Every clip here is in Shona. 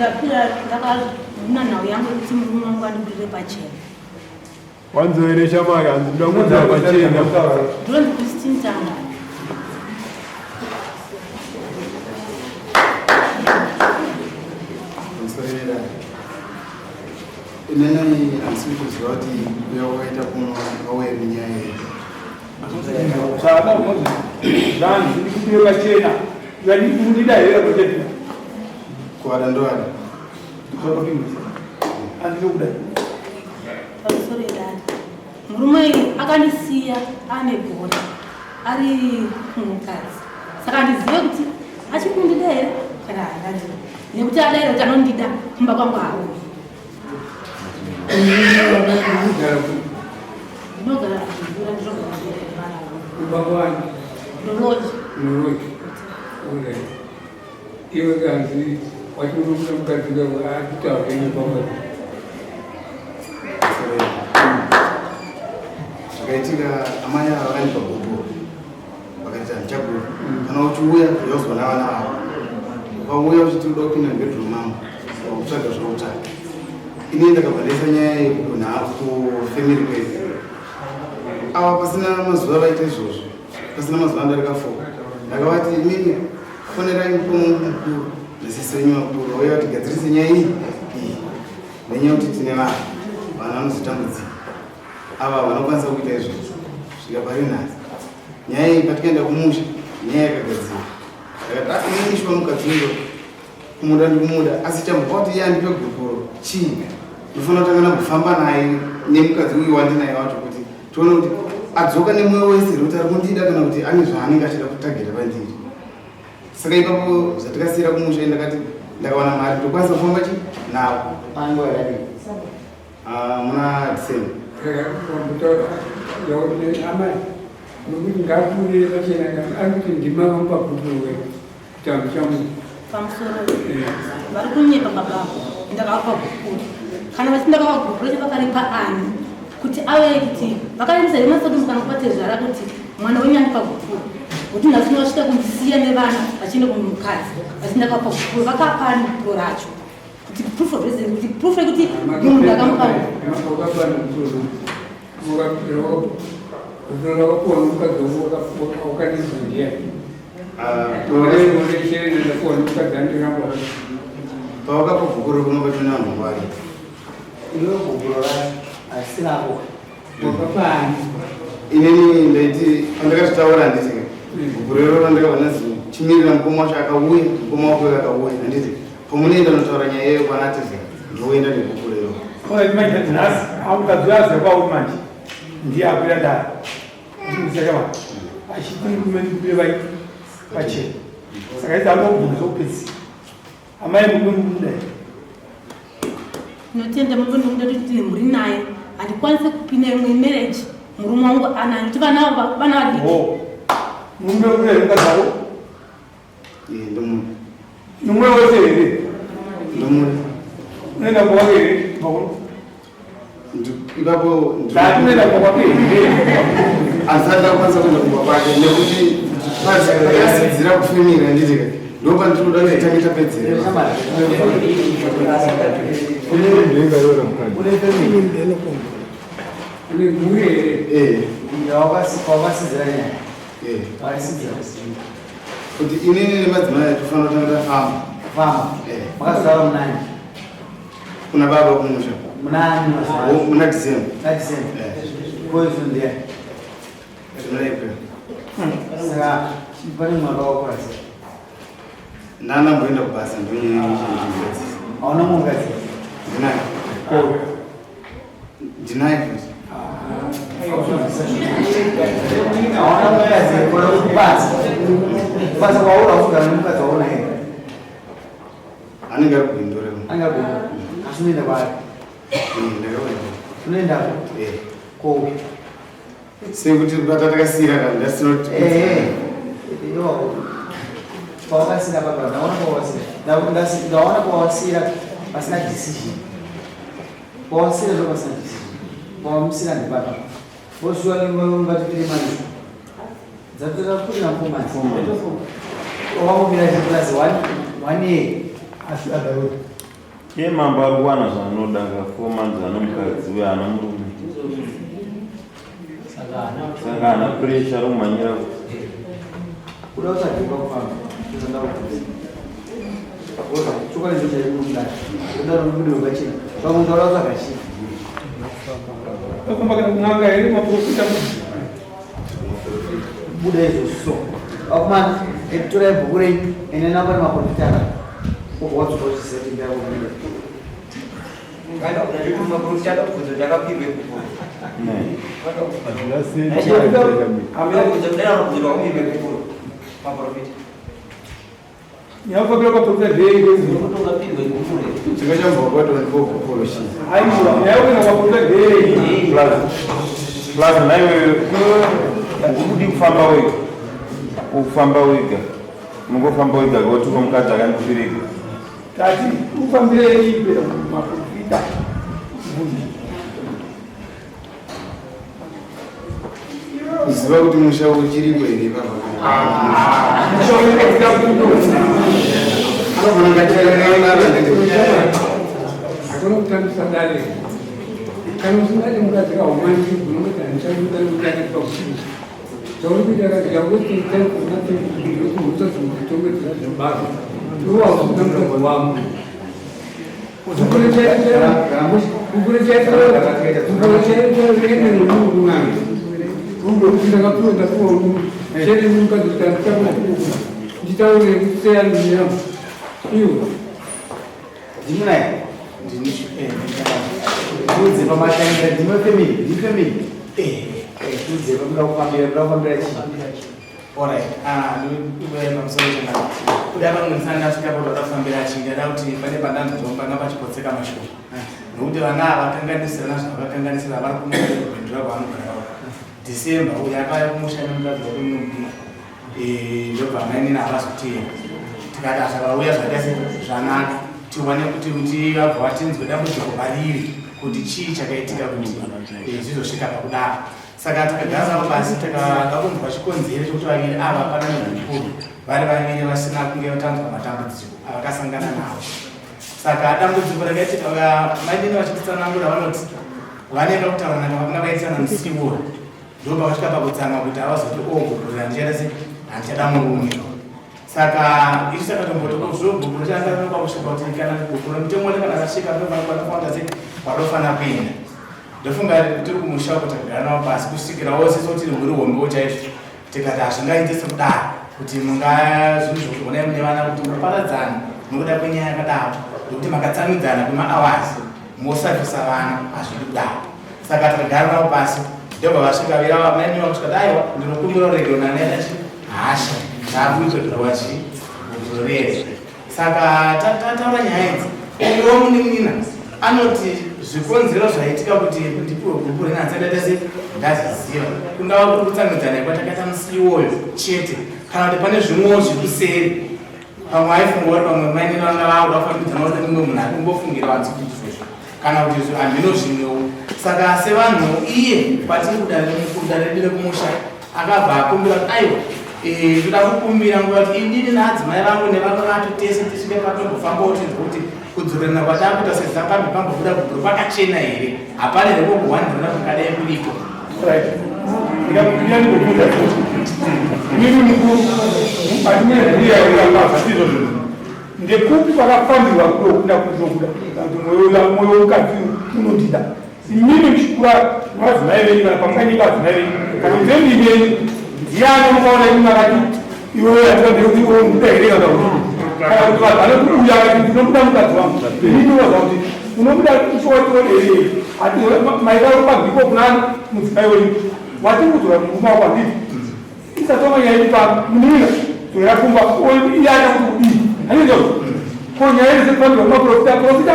ndakazvina yangu kuti murume wangu andiburire pachena wanzoeresha mari hanzida kuza pachena ndonzi Christine Tanga inenani anisikuziva kuti uyawaita kuno awere nenyaya yedu saka zvanzi ndiri kupiwe pachena ndida here pachena kuwada ndoada andiri kudai pamusoro edada murume akandisiya ane bhora ari mukadzi saka ndizive kuti achikundida here kana haadai nekuti adaira kuti anondida kumba kwangu hao ndinogara iwe kanzi wachirumuna mukadzi wako akutaureni pamwe zvakaitika amai ava vakandipa bhobho vakaita ndichaguru kana uchiuya yozwa navana vavo ukauya uchiti uda kupinda mubedroom mangu kutsvaga zvautsvaga ini ndakabva ndaisa nyaya yekugona kufamily kwese ava pasina mazuva vaita izvozvo pasina mazuva andarikafoka ndakavati imini fonerai mukomo mukuru nesisi wenyu vakuru vauya kuti gadzirise nyaya iyi nenyaya kuti tine vanhu vanozotambudzika ava vanokwanisa kuita izvozvo svika pari nhasi nyaya iyi patikaenda kumusha nyaya yakagadzirwa ndakati inishwa mukadzi uyo kumuda ndikumuda asi chambopa kuti iye andipe gurukuro chii ndofana kutanga kufamba naye nemukadzi uyu wandinaye wacho kuti tione kuti adzoka nemwoyo wese kuti ari kundida kana kuti ane zvaanenge achida kutageta pandiri saka ipapo zvatikasiyira kumusha ndakati ndakawana mari ndokwanisa kufamba chi nawo pango yakadii muna December amai nokuti ngakurire pachena ari kuti ndima vamupa kutuwe chitambo chamu pamusoro vari kunyepa baba ndakavapa gukuru kana vachindakava gukuru chevakaripa ani kuti ave kuti vakaremisa remasodumu kana kupate zvara kuti mwana wenyu andipa gukuru kuti nhasi vasvika kundisiya nevana vachienda kumukadzi vachindakavapa gukuru vakapani gukuru racho kuti proof of resident kuti proof yekuti munhu ndakamupa pavakapa gukuru kunova tuna mangwari ilo gukuru asinako wakapani inini ndaiti andakazvitaura handiti gukuru iro randakaona chimirira mukoma wacho akauya mukoma wako akauya handiti pamunoenda notaura nyaya yeyo kwanatizika ndoenda negukuru iro nhasi aukadzoyazepaumanje ndiye akwira dara ndimusakava achitikumenikurevai pachena saka izi anobvunza upedzisa amai mudomudai notenda munomuda kuti tine muri naye handikwanisi kupinda imwe marriage murume wangu anayo kuti vana vadiki murume unaringazavo ndomuda numwe wese here ndomuda unoenda kwawake here makuno ipapo unoenda kwawake here asanda kwanisa kuenda kumba kwake nekuti yasidzira kufemira handitika ndopa ndinoda kuitangita pedzera kwavasidzira nyaya vaisidzira kuti inini nemadzimai tofana kutanga tafamba famba makazara munani kuna baba kumusha munani muna December poizo ndiya muna April saka pane mwaka wakurasa nana mboenda kubasa ndonyaya hauna mungazi ndinaye kuti hauna mungazi kona kubasa kubasa kwaura usugara nemukadzi waona here anenge ari kubhinduremo angabhindura asi unoenda kwari ndakaenda unoendako ko sekuti patatakasiyira kana ndasinoti pawakasira papa ndaona pawasira pasina decision pawasira ndo pasina decision pawamusira ndipapa voshuwa ngatipiri mani dzatoda kuti nampomani wamuvira chipulasi 1 year asi adawe Ke mambo akuwana zvanodanga 4 months anomukadzi uye ana murume saka ana pressure anomhanyira kuda kusadhika kufamba chokwadi ndochaikuda kudaro nokuti wakachena pamwe ndaura usakachena Kama kunanga here maprofita buda izvo akumana ekutora ibhuku renyu ine namba nemaprofita aka whatsotochisetting yavo Kana unajua maprofita akakuza jakapirwe kupo. Amira kujadiliana na kujua kupirwe kupo. Maprofita. Nyako bila maprofita dei Kutoka pirwe kupo. Tikachamba kwato ndikopolo shi. aiwa nyako na maprofita dei plus nayo kudi kufamba wega mungofamba wega kuti mukadzi akandivirika tati ufambire ibe maprofita Ziva kuti musha uchiripo ere baba. Anofana ngatirana akona kutambisa dare kana usingati mukadzika umanji unometa nichamudaniutane pakuii zvauri kuita katika kuti taikunateutozvitongedzazvobasa iwakuta mukadzi wamo kukurechaitaenenununani rudokuti ndakapiwa ndapiwa chene mukadzi kuti nditaure kuseyaniyam iwo ndimunai udze pamatangira ndime family udze pamudakufambira chii Alright, wewe msonge na kuda hapa msana sika kwa kufambira chinga na uti pale pandani zomba ngapa chipotseka mashuwa. Nokuti vana vakanganisira nazvo vakanganisira vari kumupindura kwaanogara. December uya akaya kumushanda mukadzi wake munombi. Ndobva maini navazoteera. Tikati asavauya zvakaise zvanaka tiwane kuti vabva vatinzwe dambudziko pariri kuti chii chakaitika kuti zvizosvika pakudaro. Saka takagara pasi takakumbwa chikonzero chokuti vaviri ava panani mukuru vari vaviri vasina kunge vatanzwa matambudziko avakasangana nawo. Saka dambudziko rakaitika maidini vachititsanangura vanoti vanenge kutaura naka vakanga vaitisana musiwo ndobva vasvika pakutsamwa kuti havazoti ogogorera njere se handichada murume. Saka isu takatomboti kuzvogogoro chaangaa kusvika kuti kana kugogoro mutengo kana rasvika ndofanira se vadofana kuenda. Ndofunga tiri kumusha kuti kugara nawo pasi kusvikira wose tiri muri hombo chaizvo tikati hazvingaite sekudaro kuti zvinhu zvokuona mune vana kuti muparadzana nokuda kwenyaya yakadaro nokuti makatsamwidzana kwema-hours mosavhisa vana hazvidi kudaro. Saka takagara nawo pasi ndobva vasvika vira mainyiwa kusvika aiwa ndinokumbira rege nanaidachi hasha ndakuitodhirwa chigogorere. Saka tataura nyaya idzi uyo munin'ina anoti zvikonzero zvaitika kuti ndipiwe gupu rinanzandaita se ndaziziva kungava kuri kutsamwidzana kwatakaita musi iwoyo chete kana kuti pane zvimwewo zvikuseri pamwe aifunga kuti pamwe mainini vanga vauda kufambidzana kuti mumwe munhu akumbofungira vanzi kuti izvozvo kana kuti handino zvimwewo. Saka sevanhu iye patiri kudare redu rekumusha akabva akumbira kuti aiwa toda kukumbira nguva kuti idini naadzimai vangu nevana vacho tese tisvike patombofambawo tinzwa kuti kudzorerana kwatakuita sezapambi pambobuda kubhuru pakachena here hapana here kokuwandirana kungadai kuripo. ndikakumbira ndikubuda mimi mukuru patinezviyaakazvatizo zvinhu ndekuti pakafambirwa kudokuda kuzokuda kuti mwoyo wemukadzi unodhida imini mchikura madzimai venyu kana pamukanyi vadzimai venyu kana muzembi venyu ndiyani mukaona imi makati iwewe atikabvekuti iwe mudahereka kakuti kana kuti vanhu vanokuuya kati ndinobuda mukadzi wangu ndinoza kuti unobuda usowatirorerei ati maikapagiko kunani mudzimai wenyu watikudzora muguma kwanditi isatomanyaipa munina toyakumba iyacha kuti kudii hanizvo ko nyaya irisepambira kumaprofita profita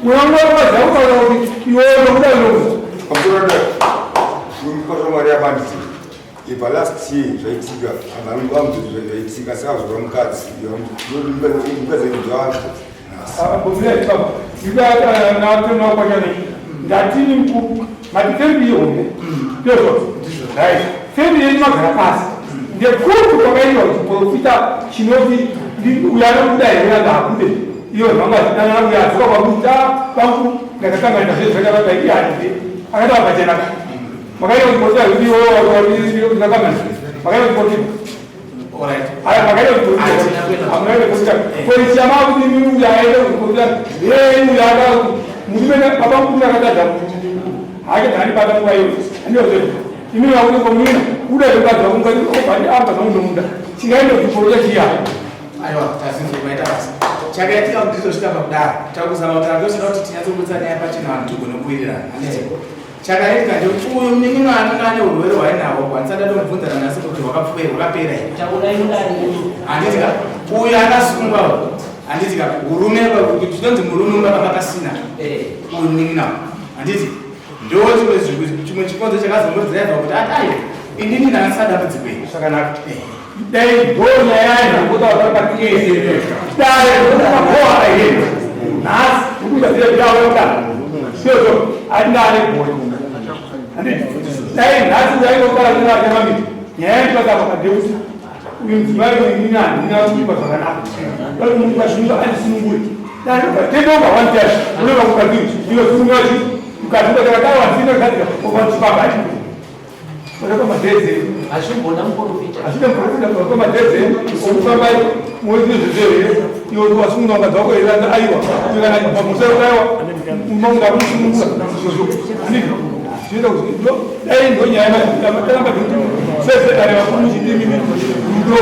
mwewangovaza kutaura kuti iwewe unobuda inoza Controller, we got Maria Bandit. If I last year, I think I'm going to the ourselves from cards. You'll be present to us. ndatini mkuku matitembie ombe pyoso right tembi yenyu magara pasi ndekuti kwakaitwa kuti profita chinoti uyano kudairira ngakude iyo vangatitana kuyazuka kwakuta kwangu ndakatanga ndazvezvakava kaikihanzi akati vakachenaka makaita kutipotera iwo ndakanga makaita kutipotera makaita kutipotera polisi yamakuti uya aenda kutipotera uya murume babangu nakatadza hake dhani bata nguva iyo andiyozve imini vakuti komina kuda kukadza kungati obhandi amba zvamunomunda chingaenda kutipotera chiya aiwa tazinzokumaita basa chakaitika kuti tizosvika pakudaro takuzama kuti andosida kuti tinyatsokudzana nyaya pachina vanhu tigonobuirirana handiti chakaitika ndekuti uyu munin'ino anenge ane urwere hwainahwo kwanisada tomubvunzana nasi kuti hwakapera here handitika uyu akasungwa handitika urume tinonzi murume pakapasina uyu munin'inawo handiti ndochimwe chikonzo chakazombodziraiva kuti atayo inini ndakasada mudzikwei zvakanaka dai gona yana kutaakatiese dai kumakoa yenu nasi ukuzazira vyaoka sio andale dai nasi yaingokala zinaakemamiti nyayaipakapakadeusi uyu mudzimai uinani inakuipa zvakanaka dai munhu vazvinhu alisununguri dai tendonga wantash unova kukadii inosunungachi mukatiukakakawazinokaia ovatipabati madheze Ashumbona muprofita. Ashina muprofita kwa madheze okufamba mwezi zvezere iyo wasunga ngadzako iranda aiwa kana kwa musero aiwa umonga musungu ndivyo sio kuzilo dai ndo nyaya ya matanga bintu sasa dai wa kumjidi mimi ndo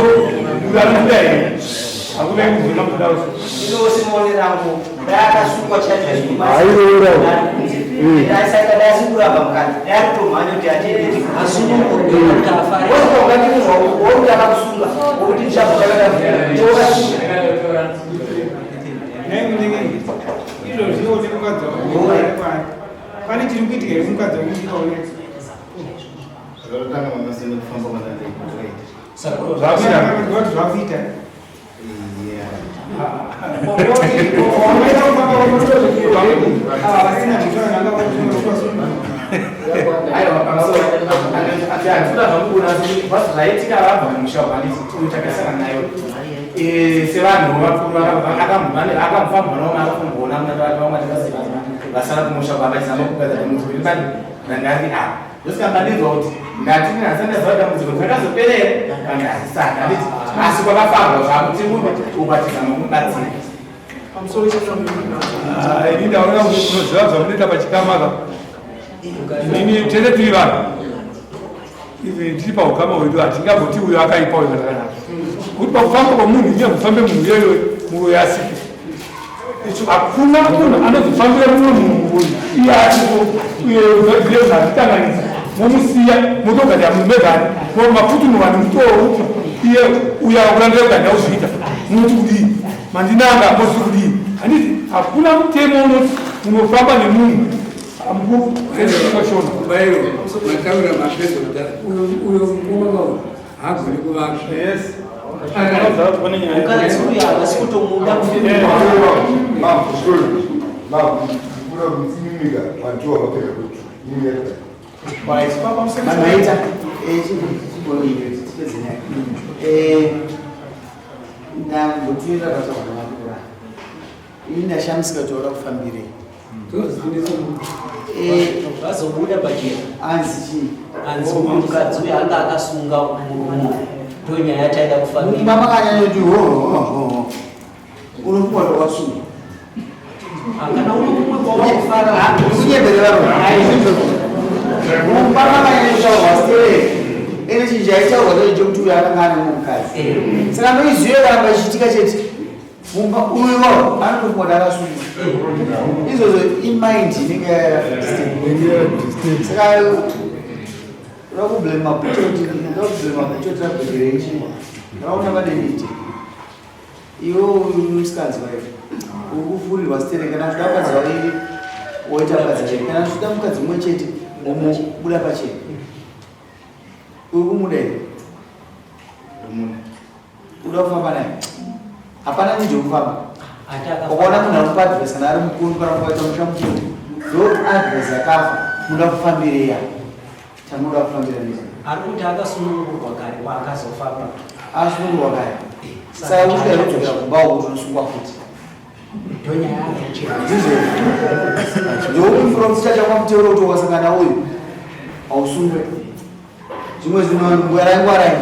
ndalanda akule kuzima mudao Ino simone rangu daka sukwa chacha aiwa ndasaka dasukura bamkani yakutomanya kuti atende asungu kutafari wonke ungatinzwa wonke akakusunga ukuthi nchapo pane chiri kuitika mukadzi wamuikaone Zvakatanga mamasini kufamba kwandandaikuita. zvakuita zvaitika vabva mumushaukanitakasana nayo sevanhu vakuru akamufamba nawo akafungoona vamwe vasara kumushaukva vachizama kugadza dambudziko riri bani rangari apa ndosikabandirwa kuti ndatinasandazva dambudziko rakazoperera kana asisaka anditi asi kwakafambwa zvakuti ubatizama kumubatsira ini ndaona unoziva zvamunoita pachikamaka ini tese tiri vanhu tiri paukama hwedu hatingamboti uyo akaipa uyo zvakanaka kuti pakufamba kwemunhu iye kufambe munhu iyoyo mwoyo yasike hakuna munhu anozofambira mumwe munhu iye achizozive zvazitanganisa momusiya motogada mumegani mafuti muvanhu mutooupa iye uya kurandiraganda uzviita munoti kudii mandinanga mosi kudii handiti hakuna mutemo unoti unofamba nemunhu amukuru ezvakashona bairo mataura mapezo uyo mukoma hagoni kuvaka mukadzi uyu havasi kutomuda manoita ndambotuira katavanakura ini ndashamisika toda kufambirei vazobuda pachena anzi chii anzi mukadzi uyu anga akasunga murumu ndonyaya taida kufambira mamakanyanyoti hohoho unokuwa towasunga akana unomumwe kwawakufara kunyeberera umpamakanyanyotawastere ene chinhu chaitaurwa ndechekuti uyo akanga ane mukadzi saka noizive karamba ichiitika chete mumba uyo anotokuwa dakasunga izvozvo imind inenge saka rakublema putoti rabhegerei raona vadenite iwo usikanzi vaio ukufurirwa sitere kana zvida mukadzi vairi woita mukadzi chete kana zvida mukadzi mumwe chete omubuda pachena uri kumuda here uda kufamba naye hapana nijokufamba ukaona munhu ari kuadvhesi kana ari mukuru kana kuaita mushamuchete ndo advhesi akafa muda kufambireya tamuda kufambira nei ari kuti akasunungurwa kare kwaakazofamba asunungurwa kare saka usikaikudzokera kumba uko tonosungwa futi Donya yake chini. Ndio from stage kwa mtoro utowasangana huyu. Ausungwe. Zimwe zinongwara ngwara.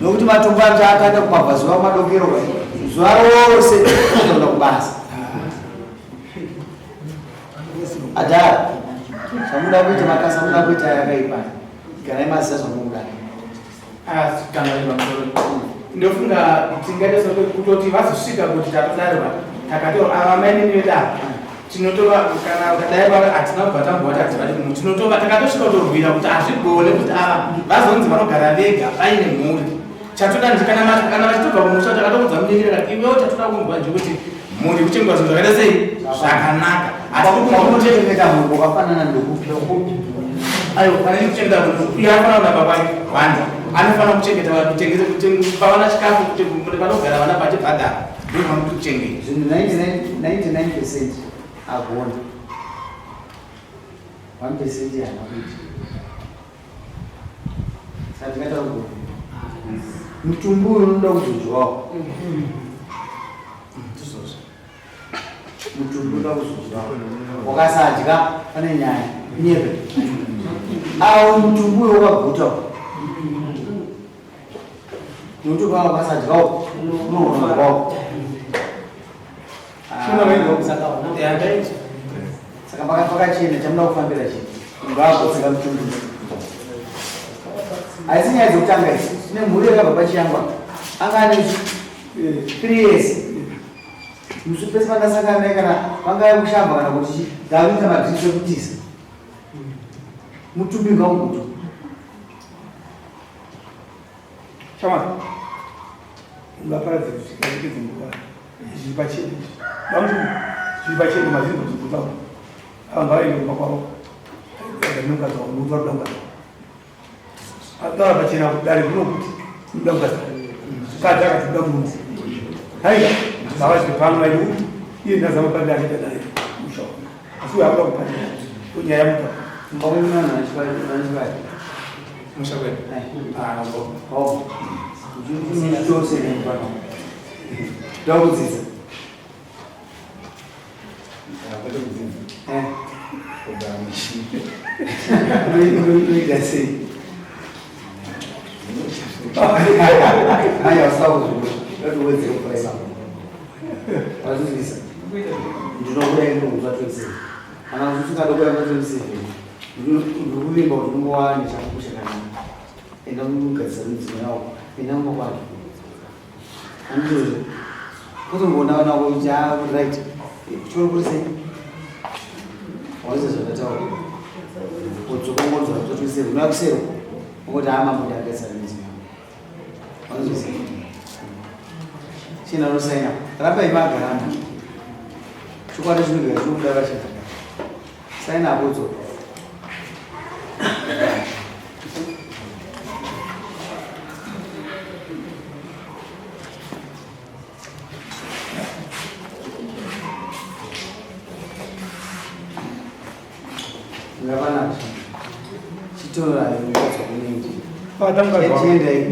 Nokuti matomba akaenda kumabhazi wa madokero kwa. Zvarose kuenda kubasa. Adara. Samuda kuita makasa samuda kuita yakaipa. Kana masa samuda. Kana msoro. Ndofunga tingade soke kutoti vasosvika kuti tatodarwa takatoro avamaini niweda tinotoka kana ukadaiva hatina kubva tambova tati tinotoka takatosvika kutorwira kuti hazvigone kuti ava vazonzi vanogara vega vaine mhuri chatoda kana vachitobva kumusha takatokudza mudengerera iwewo chatoda kunzwa ndekuti mhuri kuchengwa zvinhu zvakaita sei zvakanaka akuchengeta mhuri wakafanana ndokupi ayo pane kuchengeta mhuri uyo anofanira kunapa kwake kwanza anofana kuchengeta kuti pavana chikafu kuti panogara vana pachibhadhara ndofana kuti kuchengeta zvinhu 99% agona 1% haana kuita saka tingata kugona mutumbi uyu unoda kuzozvawo mutumbi unoda kuzozvawo wakasadya pane nyaya nyebe awo mutumbi uyu wakaguta nokuti kwava kwasadyawo unoonakwawo saka pakachena chamuda kufambira chii ngaakotseka mutumbi asi nyaya dzekutanga idzi ine mhuri yakabva pachiyangwa anga ane 3 years musi pese pandasangana naye kana vangaya kushamba kana kuti ndakuita madhirisi ekutiza mutumbi ngaumutu Shamata. Ungaparadza kusvika ngedzimuka zviri pachena vantu zviri pachena mazingo zvekutaura ava ngavaende kumba kwavo aganokadza wamuva rudanga ataura pachena kudare kunokuti mudangazana kadzi akati uda munzi haiga dzava zviri pano aiu iye ndazama pandi achiita naye mushawa asi uyo akuda kupatira tonyaya muta mushakweni chose nepano ndakudzidza unoita sei aya usauzvinotiwedzere kuraisa wazvizvisa ndinokuda ndokuzva 27 kana usisingadokuya 27 ndikulimba kuti ungowane chakukushakanana enda mugadzisa midziyo yawo enda mumakwati andizvozvo kutongoona nako kuti right chikoro kuri sei waise zvakataura udzokongodzwa totoisero unakusero ungoti amambo ndakagadzisa midziyo yawo wanzvisa china nosaina rapai magarana chikwata chinogara chinokuda vachaka saina apodzo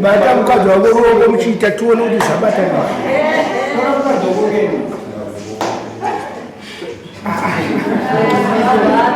bata mukadzi wako rongo muchiita tione kuti zvabata Thank you.